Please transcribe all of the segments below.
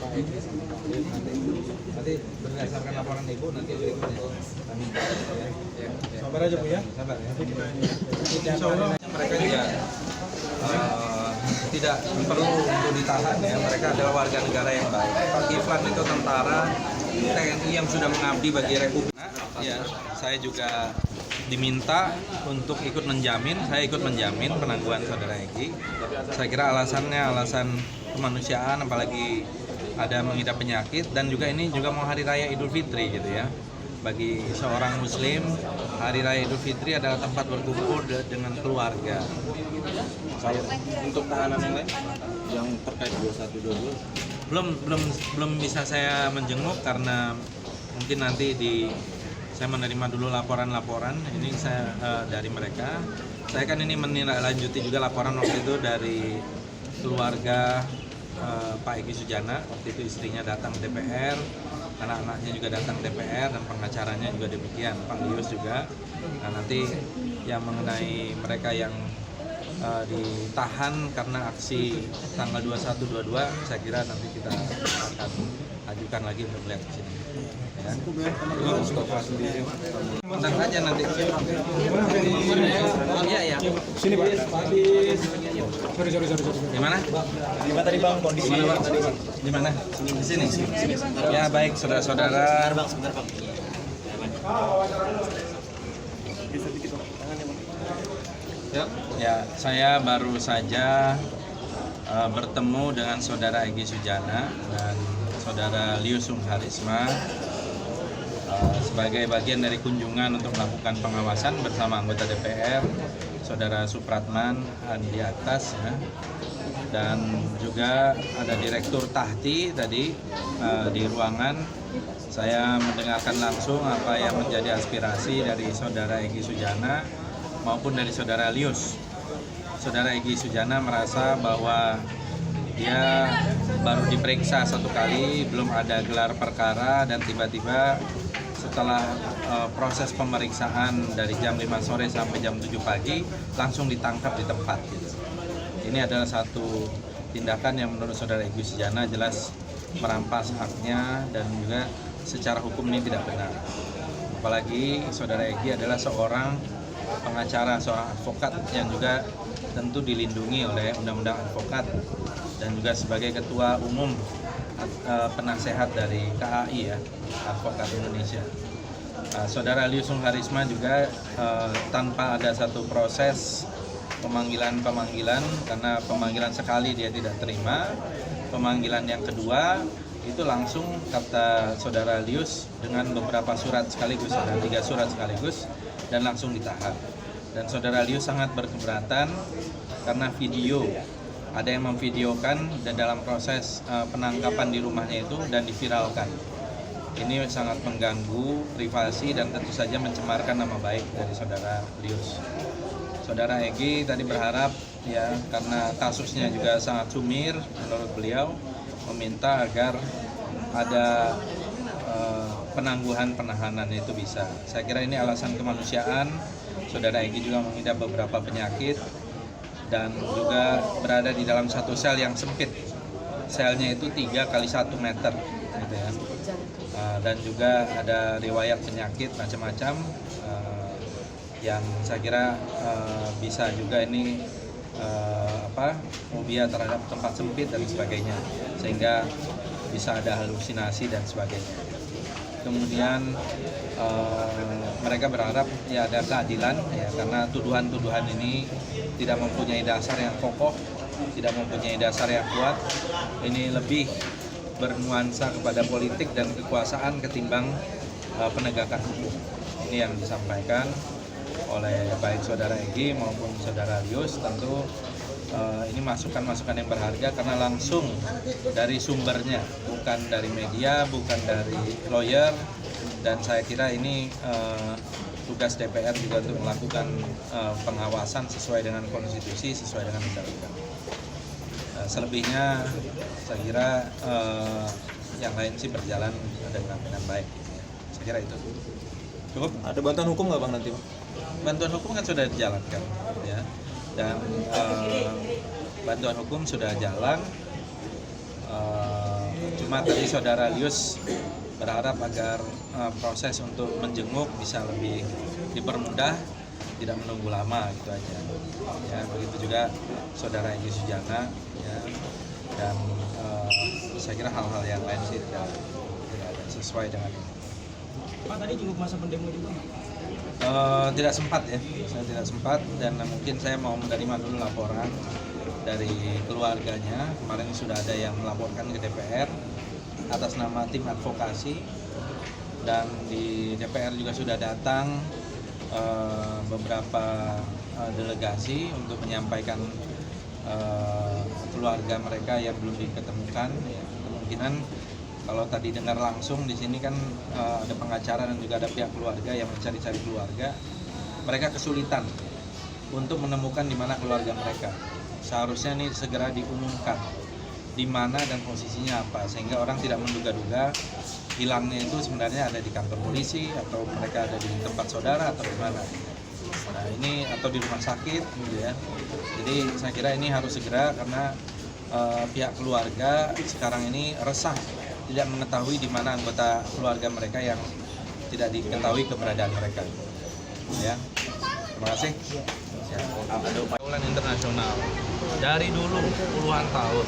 Pak Edi sama Pak Edi nanti berdasarkan laporan Ibu nanti berikutnya kami ya. Sabar aja Bu ya. Sabar ya. Mereka juga tidak perlu untuk ditahan ya. Mereka adalah warga negara yang baik. Pak Kiflan itu tentara TNI yang sudah mengabdi bagi Republik. Ya, saya juga diminta untuk ikut menjamin, saya ikut menjamin penangguhan saudara Egy. Saya kira alasannya alasan kemanusiaan, apalagi ada mengidap penyakit, dan juga ini juga mau Hari Raya Idul Fitri gitu ya. Bagi seorang Muslim, Hari Raya Idul Fitri adalah tempat berkumpul dengan keluarga. Kalau untuk tahanan yang lain yang terkait 2122 belum bisa saya menjenguk karena mungkin nanti saya menerima dulu laporan-laporan ini saya dari mereka. Saya kan ini menindaklanjuti juga laporan waktu itu dari keluarga Pak Egy Sujana. Waktu itu istrinya datang DPR, anak-anaknya juga datang DPR, dan pengacaranya juga demikian, Pak Lius juga. Nah, nanti yang mengenai mereka yang ditahan karena aksi tanggal 21-22, saya kira nanti kita akan ajukan lagi untuk melihat ke sini. Ya. Mustafa sendiri. Bentar aja nanti. Iya ya. Sini Pak. Sorry. Di mana? di mana tadi Bang kondisi Di mana, Pak? Di mana? Di sini. Ya baik, saudara-saudara. sebentar Bang. Ya, saya baru saja bertemu dengan saudara Egy Sujana dan saudara Lius Sungkarisma sebagai bagian dari kunjungan untuk melakukan pengawasan bersama anggota DPR, saudara Supratman di atas, ya. Dan juga ada Direktur Tahti tadi di ruangan. Saya mendengarkan langsung apa yang menjadi aspirasi dari saudara Egy Sujana maupun dari saudara Lius. Saudara Egy Sujana merasa bahwa dia baru diperiksa satu kali, belum ada gelar perkara, dan tiba-tiba setelah proses pemeriksaan dari jam 5 sore sampai jam 7 pagi langsung ditangkap di tempat gitu. Ini adalah satu tindakan yang menurut saudara Egy Sujana jelas merampas haknya dan juga secara hukum ini tidak benar. Apalagi saudara Egy adalah seorang pengacara, seorang advokat yang juga tentu dilindungi oleh Undang-Undang Advokat dan juga sebagai Ketua Umum Penasehat dari KAI ya, Advokat Indonesia. Saudara Lius Sungkarisma juga tanpa ada satu proses pemanggilan karena pemanggilan sekali dia tidak terima, pemanggilan yang kedua itu langsung kata saudara Lius dengan beberapa surat sekaligus, ada 3 surat sekaligus, dan langsung ditahan. Dan saudara Lius sangat berkeberatan karena video, ada yang memvideokan dan dalam proses penangkapan di rumahnya itu dan diviralkan. Ini sangat mengganggu privasi dan tentu saja mencemarkan nama baik dari saudara Lius. Saudara Egy tadi berharap ya, karena kasusnya juga sangat sumir menurut beliau, meminta agar ada penangguhan penahanan itu bisa. Saya kira ini alasan kemanusiaan. Saudara Egy juga mengidap beberapa penyakit dan juga berada di dalam satu sel yang sempit. Selnya itu 3 kali 1 meter gitu ya. Dan juga ada riwayat penyakit macam-macam yang saya kira bisa juga ini fobia terhadap tempat sempit dan sebagainya, sehingga bisa ada halusinasi dan sebagainya. Kemudian mereka berharap ya ada keadilan ya, karena tuduhan-tuduhan ini tidak mempunyai dasar yang kokoh, tidak mempunyai dasar yang kuat. Ini lebih bernuansa kepada politik dan kekuasaan ketimbang penegakan hukum. Ini yang disampaikan oleh baik saudara Egy maupun saudara Lius. Tentu ini masukan-masukan yang berharga karena langsung dari sumbernya, bukan dari media, bukan dari lawyer, dan saya kira ini tugas DPR juga untuk melakukan pengawasan sesuai dengan konstitusi, sesuai dengan undang-undang. Selebihnya saya kira yang lain sih berjalan dengan baik. Saya kira itu. Cukup. Ada bantuan hukum nggak Bang nanti Bang? Bantuan hukum kan sudah dijalankan ya, dan bantuan hukum sudah jalan, Cuma tadi saudara Lius berharap agar proses untuk menjenguk bisa lebih dipermudah, tidak menunggu lama gitu aja. Ya, begitu juga saudara Egy Sujana, ya, dan saya kira hal-hal yang lain sih tidak ada sesuai dengan ini. Pak, tadi juga masa pendemo juga nggak? Tidak sempat ya, saya tidak sempat, dan mungkin saya mau menerima dulu laporan dari keluarganya. Kemarin sudah ada yang melaporkan ke DPR atas nama tim advokasi, dan di DPR juga sudah datang beberapa delegasi untuk menyampaikan keluarga mereka yang belum diketemukan. Ya, kemungkinan kalau tadi dengar langsung di sini kan ada pengacara dan juga ada pihak keluarga yang mencari-cari keluarga. Mereka kesulitan untuk menemukan di mana keluarga mereka. Seharusnya ini segera diumumkan di mana dan posisinya apa, sehingga orang tidak menduga-duga hilangnya itu sebenarnya ada di kantor polisi atau mereka ada di tempat saudara atau di mana. Nah, ini atau di rumah sakit gitu ya. Jadi saya kira ini harus segera, karena pihak keluarga sekarang ini resah, tidak mengetahui di mana anggota keluarga mereka yang tidak diketahui keberadaan mereka. Ya, terima kasih. Ada pergaulan internasional dari dulu puluhan tahun.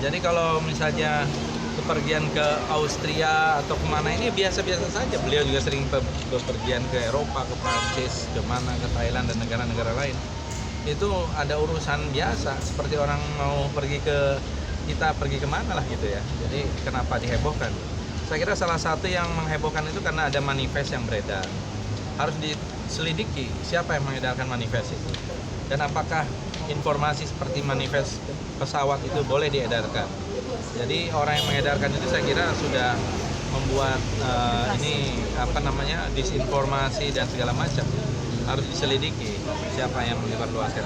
Jadi kalau misalnya kepergian ke Austria atau kemana ini biasa-biasa saja. Beliau juga sering bepergian ke Eropa, ke Prancis, ke mana, ke Thailand dan negara-negara lain. Itu ada urusan biasa, seperti orang mau pergi ke kita pergi kemana lah gitu ya. Jadi kenapa dihebohkan? Saya kira salah satu yang menghebohkan itu karena ada manifest yang beredar. Harus diselidiki siapa yang mengedarkan manifest itu, dan apakah informasi seperti manifest pesawat itu boleh diedarkan. Jadi orang yang mengedarkan itu saya kira sudah membuat disinformasi dan segala macam. Harus diselidiki siapa yang menyebarluaskan.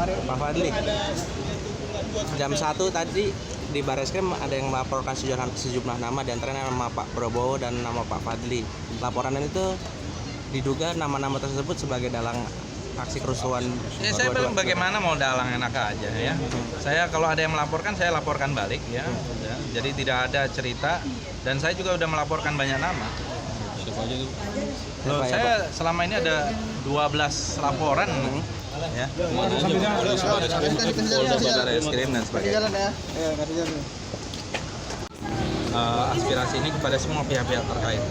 Pak Fadli, jam 1 tadi di Barreskrim ada yang melaporkan sejumlah nama, di antaranya nama Pak Prabowo dan nama Pak Fadli. Laporan itu diduga nama-nama tersebut sebagai dalang aksi kerusuhan. Ya, saya bilang bagaimana mau dalang, enak aja ya. Saya kalau ada yang melaporkan, saya laporkan balik ya. Jadi tidak ada cerita, dan saya juga udah melaporkan banyak nama. Loh, saya selama ini ada 12 laporan ya. Barreskrim dan sebagainya. Aspirasi ini kepada semua pihak-pihak terkait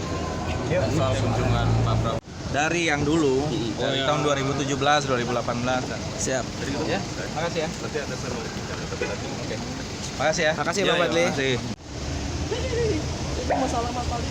soal kunjungan Pak Prabowo. Dari yang dulu, dari tahun 2017, 2018. Siap. Ya, makasih ya. Nanti ada seru. Oke. Makasih ya. Makasih Pak Fadli. Makasih. Itu masalah Mas Fadli.